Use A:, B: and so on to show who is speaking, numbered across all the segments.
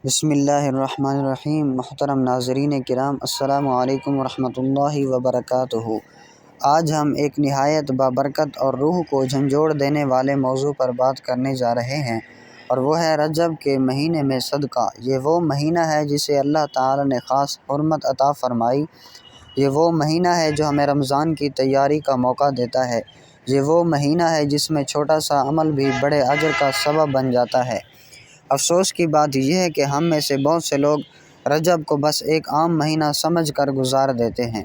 A: بسم اللہ الرحمن الرحیم۔ محترم ناظرین کرام، السلام علیکم ورحمۃ اللہ وبرکاتہ۔ آج ہم ایک نہایت بابرکت اور روح کو جھنجھوڑ دینے والے موضوع پر بات کرنے جا رہے ہیں، اور وہ ہے رجب کے مہینے میں صدقہ۔ یہ وہ مہینہ ہے جسے اللہ تعالی نے خاص حرمت عطا فرمائی۔ یہ وہ مہینہ ہے جو ہمیں رمضان کی تیاری کا موقع دیتا ہے۔ یہ وہ مہینہ ہے جس میں چھوٹا سا عمل بھی بڑے اجر کا سبب بن جاتا ہے۔ افسوس کی بات یہ ہے کہ ہم میں سے بہت سے لوگ رجب کو بس ایک عام مہینہ سمجھ کر گزار دیتے ہیں،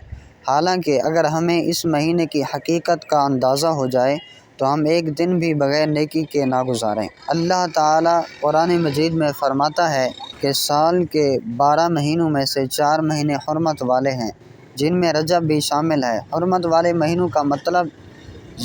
A: حالانکہ اگر ہمیں اس مہینے کی حقیقت کا اندازہ ہو جائے تو ہم ایک دن بھی بغیر نیکی کے نہ گزاریں۔ اللہ تعالیٰ قرآن مجید میں فرماتا ہے کہ سال کے 12 مہینوں میں سے 4 مہینے حرمت والے ہیں، جن میں رجب بھی شامل ہے۔ حرمت والے مہینوں کا مطلب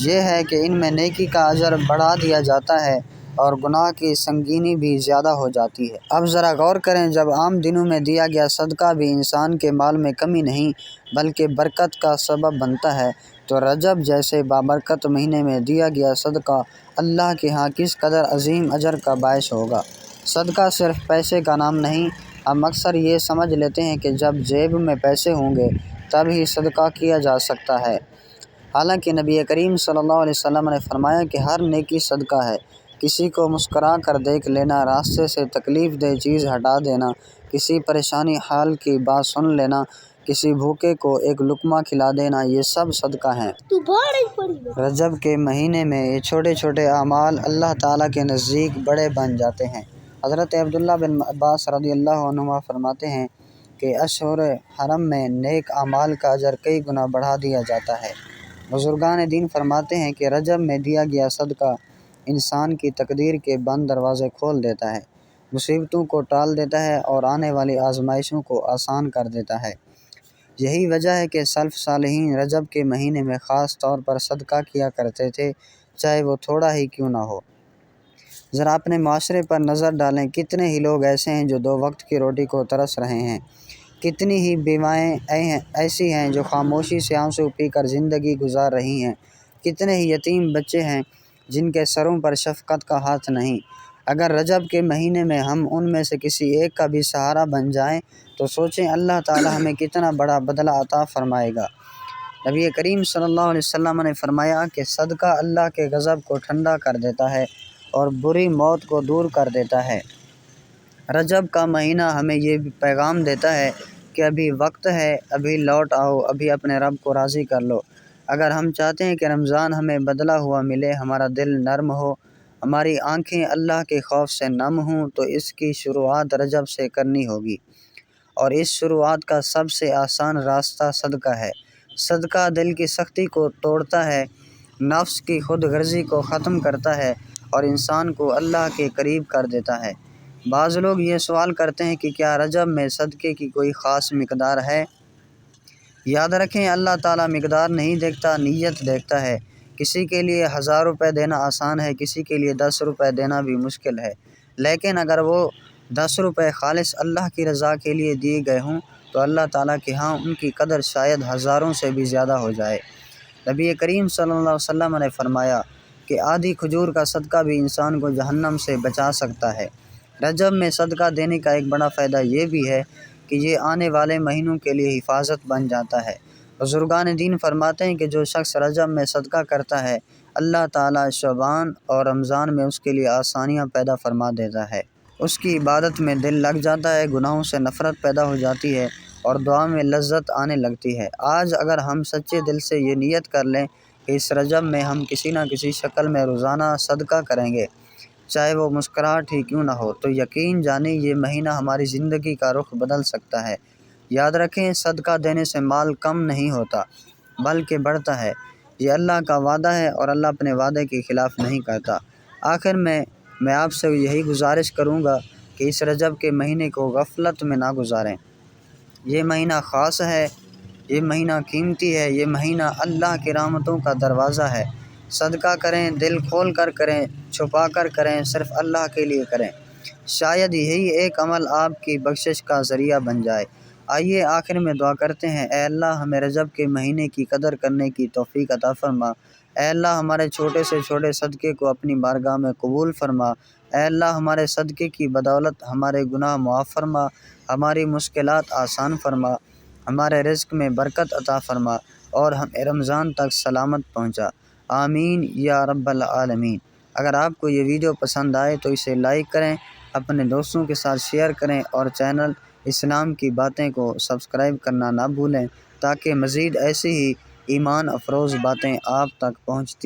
A: یہ ہے کہ ان میں نیکی کا اجر بڑھا دیا جاتا ہے اور گناہ کی سنگینی بھی زیادہ ہو جاتی ہے۔ اب ذرا غور کریں، جب عام دنوں میں دیا گیا صدقہ بھی انسان کے مال میں کمی نہیں بلکہ برکت کا سبب بنتا ہے، تو رجب جیسے بابرکت مہینے میں دیا گیا صدقہ اللہ کے ہاں کس قدر عظیم اجر کا باعث ہوگا۔ صدقہ صرف پیسے کا نام نہیں۔ ہم اکثر یہ سمجھ لیتے ہیں کہ جب جیب میں پیسے ہوں گے تب ہی صدقہ کیا جا سکتا ہے، حالانکہ نبی کریم صلی اللہ علیہ وسلم نے فرمایا کہ ہر نیکی صدقہ ہے۔ کسی کو مسکرا کر دیکھ لینا، راستے سے تکلیف دہ چیز ہٹا دینا، کسی پریشانی حال کی بات سن لینا، کسی بھوکے کو ایک لقمہ کھلا دینا، یہ سب صدقہ ہیں۔ رجب کے مہینے میں یہ چھوٹے چھوٹے اعمال اللہ تعالیٰ کے نزدیک بڑے بن جاتے ہیں۔ حضرت عبداللہ بن عباس رضی اللہ عنہما فرماتے ہیں کہ اشہر حرم میں نیک اعمال کا اجر کئی گنا بڑھا دیا جاتا ہے۔ بزرگان دین فرماتے ہیں کہ رجب میں دیا گیا صدقہ انسان کی تقدیر کے بند دروازے کھول دیتا ہے، مصیبتوں کو ٹال دیتا ہے اور آنے والی آزمائشوں کو آسان کر دیتا ہے۔ یہی وجہ ہے کہ سلف صالحین رجب کے مہینے میں خاص طور پر صدقہ کیا کرتے تھے، چاہے وہ تھوڑا ہی کیوں نہ ہو۔ ذرا اپنے معاشرے پر نظر ڈالیں، کتنے ہی لوگ ایسے ہیں جو 2 وقت کی روٹی کو ترس رہے ہیں، کتنی ہی بیوائیں ایسی ہیں جو خاموشی سے آنسو پی کر زندگی گزار رہی ہیں، کتنے ہی یتیم بچے ہیں جن کے سروں پر شفقت کا ہاتھ نہیں۔ اگر رجب کے مہینے میں ہم ان میں سے کسی ایک کا بھی سہارا بن جائیں تو سوچیں اللہ تعالی ہمیں کتنا بڑا بدلہ عطا فرمائے گا۔ نبی کریم صلی اللہ علیہ وسلم نے فرمایا کہ صدقہ اللہ کے غضب کو ٹھنڈا کر دیتا ہے اور بری موت کو دور کر دیتا ہے۔ رجب کا مہینہ ہمیں یہ پیغام دیتا ہے کہ ابھی وقت ہے، ابھی لوٹ آؤ، ابھی اپنے رب کو راضی کر لو۔ اگر ہم چاہتے ہیں کہ رمضان ہمیں بدلا ہوا ملے، ہمارا دل نرم ہو، ہماری آنکھیں اللہ کے خوف سے نم ہوں، تو اس کی شروعات رجب سے کرنی ہوگی، اور اس شروعات کا سب سے آسان راستہ صدقہ ہے۔ صدقہ دل کی سختی کو توڑتا ہے، نفس کی خود غرضی کو ختم کرتا ہے اور انسان کو اللہ کے قریب کر دیتا ہے۔ بعض لوگ یہ سوال کرتے ہیں کہ کیا رجب میں صدقے کی کوئی خاص مقدار ہے؟ یاد رکھیں، اللہ تعالیٰ مقدار نہیں دیکھتا، نیت دیکھتا ہے۔ کسی کے لیے 1000 روپے دینا آسان ہے، کسی کے لیے 10 روپے دینا بھی مشکل ہے، لیکن اگر وہ 10 روپے خالص اللہ کی رضا کے لیے دیے گئے ہوں تو اللہ تعالیٰ کے ہاں ان کی قدر شاید ہزاروں سے بھی زیادہ ہو جائے۔ نبی کریم صلی اللہ علیہ وسلم نے فرمایا کہ آدھی کھجور کا صدقہ بھی انسان کو جہنم سے بچا سکتا ہے۔ رجب میں صدقہ دینے کا ایک بڑا فائدہ یہ بھی ہے کہ یہ آنے والے مہینوں کے لیے حفاظت بن جاتا ہے۔ بزرگان دین فرماتے ہیں کہ جو شخص رجب میں صدقہ کرتا ہے، اللہ تعالیٰ شعبان اور رمضان میں اس کے لیے آسانیاں پیدا فرما دیتا ہے۔ اس کی عبادت میں دل لگ جاتا ہے، گناہوں سے نفرت پیدا ہو جاتی ہے اور دعا میں لذت آنے لگتی ہے۔ آج اگر ہم سچے دل سے یہ نیت کر لیں کہ اس رجب میں ہم کسی نہ کسی شکل میں روزانہ صدقہ کریں گے، چاہے وہ مسکراہٹ ہی کیوں نہ ہو، تو یقین جانیں یہ مہینہ ہماری زندگی کا رخ بدل سکتا ہے۔ یاد رکھیں، صدقہ دینے سے مال کم نہیں ہوتا بلکہ بڑھتا ہے۔ یہ اللہ کا وعدہ ہے اور اللہ اپنے وعدے کے خلاف نہیں کرتا۔ آخر میں آپ سے یہی گزارش کروں گا کہ اس رجب کے مہینے کو غفلت میں نہ گزاریں۔ یہ مہینہ خاص ہے، یہ مہینہ قیمتی ہے، یہ مہینہ اللہ کی رحمتوں کا دروازہ ہے۔ صدقہ کریں، دل کھول کر کریں، چھپا کر کریں، صرف اللہ کے لیے کریں۔ شاید یہی ایک عمل آپ کی بخشش کا ذریعہ بن جائے۔ آئیے آخر میں دعا کرتے ہیں۔ اے اللہ، ہمیں رجب کے مہینے کی قدر کرنے کی توفیق عطا فرما۔ اے اللہ، ہمارے چھوٹے سے چھوٹے صدقے کو اپنی بارگاہ میں قبول فرما۔ اے اللہ ہمارے صدقے کی بدولت ہمارے گناہ معاف فرما، ہماری مشکلات آسان فرما، ہمارے رزق میں برکت عطا فرما اور ہمیں رمضان تک سلامت پہنچا، آمین یا رب العالمین۔ اگر آپ کو یہ ویڈیو پسند آئے تو اسے لائک کریں، اپنے دوستوں کے ساتھ شیئر کریں اور چینل اسلام کی باتیں کو سبسکرائب کرنا نہ بھولیں تاکہ مزید ایسی ہی ایمان افروز باتیں آپ تک پہنچتی